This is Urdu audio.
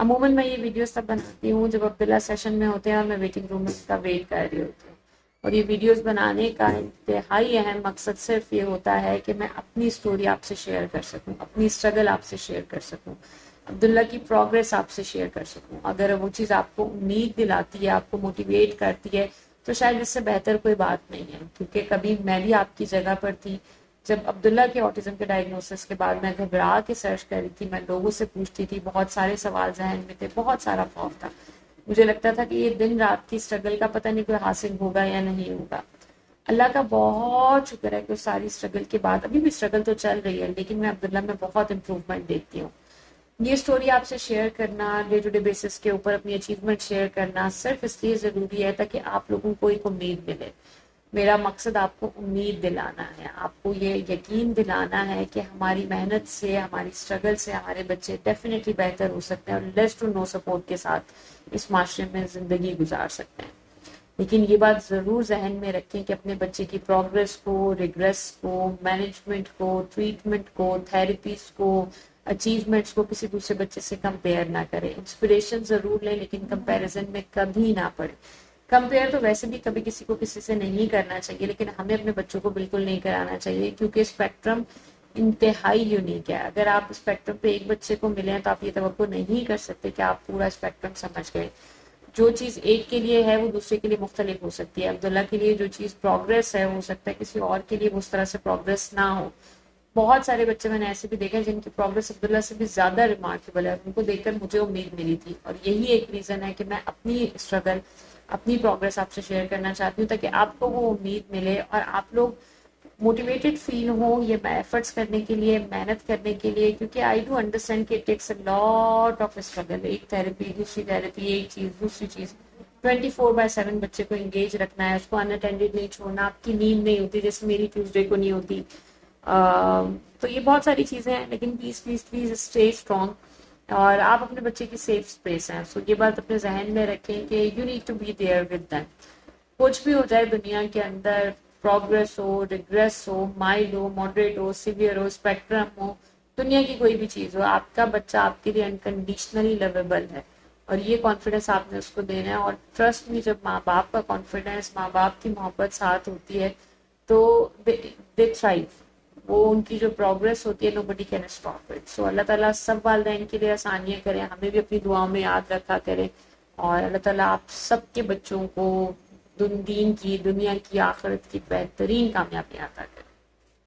عموماً میں یہ ویڈیوز تب بناتی ہوں جب عبداللہ سیشن میں ہوتے ہیں اور میں ویٹنگ روم میں اس کا ویٹ کر رہی ہوتی ہوں. اور یہ ویڈیوز بنانے کا انتہائی اہم مقصد صرف یہ ہوتا ہے کہ میں اپنی سٹوری آپ سے شیئر کر سکوں، اپنی اسٹرگل آپ سے شیئر کر سکوں، عبداللہ کی پروگریس آپ سے شیئر کر سکوں. اگر وہ چیز آپ کو امید دلاتی ہے، آپ کو موٹیویٹ کرتی ہے، تو شاید اس سے بہتر کوئی بات نہیں ہے. کیونکہ کبھی میں بھی آپ کی جگہ پر تھی. جب عبداللہ کے آٹزم کے ڈائگنوسس کے بعد میں گھبرا کے سرچ کر رہی تھی، میں لوگوں سے پوچھتی تھی، بہت سارے سوال ذہن میں تھے، بہت سارا خوف تھا. مجھے لگتا تھا کہ یہ دن رات کی اسٹرگل کا پتہ نہیں کوئی حاصل ہوگا یا نہیں ہوگا. اللہ کا بہت شکر ہے کہ اس ساری اسٹرگل کے بعد، ابھی بھی اسٹرگل تو چل رہی ہے، لیکن میں عبداللہ میں بہت امپروومنٹ دیکھتی ہوں. یہ سٹوری آپ سے شیئر کرنا، ڈے ٹو ڈے بیسس کے اوپر اپنی اچیومنٹ شیئر کرنا صرف اس لیے ضروری ہے تاکہ آپ لوگوں کو ایک امید ملے. میرا مقصد آپ کو امید دلانا ہے، آپ کو یہ یقین دلانا ہے کہ ہماری محنت سے، ہماری اسٹرگل سے ہمارے بچے ڈیفینیٹلی بہتر ہو سکتے ہیں اور لیس ٹو نو سپورٹ کے ساتھ اس معاشرے میں زندگی گزار سکتے ہیں. لیکن یہ بات ضرور ذہن میں رکھیں کہ اپنے بچے کی پروگرس کو، ریگریس کو، مینجمنٹ کو، ٹریٹمنٹ کو، تھیراپیز کو، اچیومنٹس کو کسی دوسرے بچے سے کمپیئر نہ کریں. انسپریشن ضرور لیں لیکن کمپیریزن میں کبھی نہ پڑے. کمپیئر تو ویسے بھی کبھی کسی کو کسی سے نہیں کرنا چاہیے، لیکن ہمیں اپنے بچوں کو بالکل نہیں کرانا چاہیے کیونکہ اسپیکٹرم انتہائی یونیک ہے. اگر آپ اسپیکٹرم پہ ایک بچے کو ملیں تو آپ یہ توقع نہیں کر سکتے کہ آپ پورا اسپیکٹرم سمجھ گئے. جو چیز ایک کے لیے ہے وہ دوسرے کے لیے مختلف ہو سکتی ہے. عبداللہ کے لیے جو چیز پروگریس ہے ہو سکتا ہے کسی اور کے لیے اس طرح سے پروگریس نہ ہو. بہت سارے بچے میں نے ایسے بھی دیکھے جن کی پروگریس عبداللہ سے بھی زیادہ ریمارکیبل ہے. ان کو دیکھ کر مجھے امید ملی تھی اور یہی ایک ریزن ہے کہ میں اپنی اسٹرگل، اپنی پروگریس آپ سے شیئر کرنا چاہتی ہوں تاکہ آپ کو وہ امید ملے اور آپ لوگ موٹیویٹڈ فیل ہو یہ ایفرٹس کرنے کے لیے، محنت کرنے کے لیے. کیونکہ آئی ڈو انڈرسٹینڈ کہ it takes a lot of struggle. ایک تھراپی، دوسری تھراپی، ایک چیز دوسری چیز، 24/7 بچے کو انگیج رکھنا ہے، اس کو ان اٹینڈڈ نہیں چھوڑنا. آپ کی نیند نہیں ہوتی جیسے میری ٹیوزڈے کو نہیں ہوتی. تو یہ بہت ساری چیزیں ہیں، لیکن please please please stay strong. اور آپ اپنے بچے کی سیف اسپیس ہیں. سو یہ بات اپنے ذہن میں رکھیں کہ you need to be there with them. کچھ بھی ہو جائے دنیا کے اندر، پروگریس ہو، ریگریس ہو، مائلڈ ہو، ماڈریٹ ہو، سیویئر ہو، اسپیکٹرم ہو، دنیا کی کوئی بھی چیز ہو، آپ کا بچہ آپ کے لیے انکنڈیشنلی لویبل ہے. اور یہ کانفیڈنس آپ نے اس کو دینا ہے. اور ٹرسٹ میں جب ماں باپ کا کانفیڈنس، ماں باپ کی محبت ساتھ ہوتی ہے تو دے تھرائیو. وہ ان کی جو پروگریس ہوتی ہے nobody can stop it. سو اللہ تعالیٰ سب والدین کے لیے آسانیاں کریں. ہمیں بھی اپنی دعاؤں میں یاد رکھا کریں. اور اللہ تعالیٰ آپ سب کے بچوں کو دین کی، دنیا کی، آخرت کی بہترین کامیابی عطا کریں.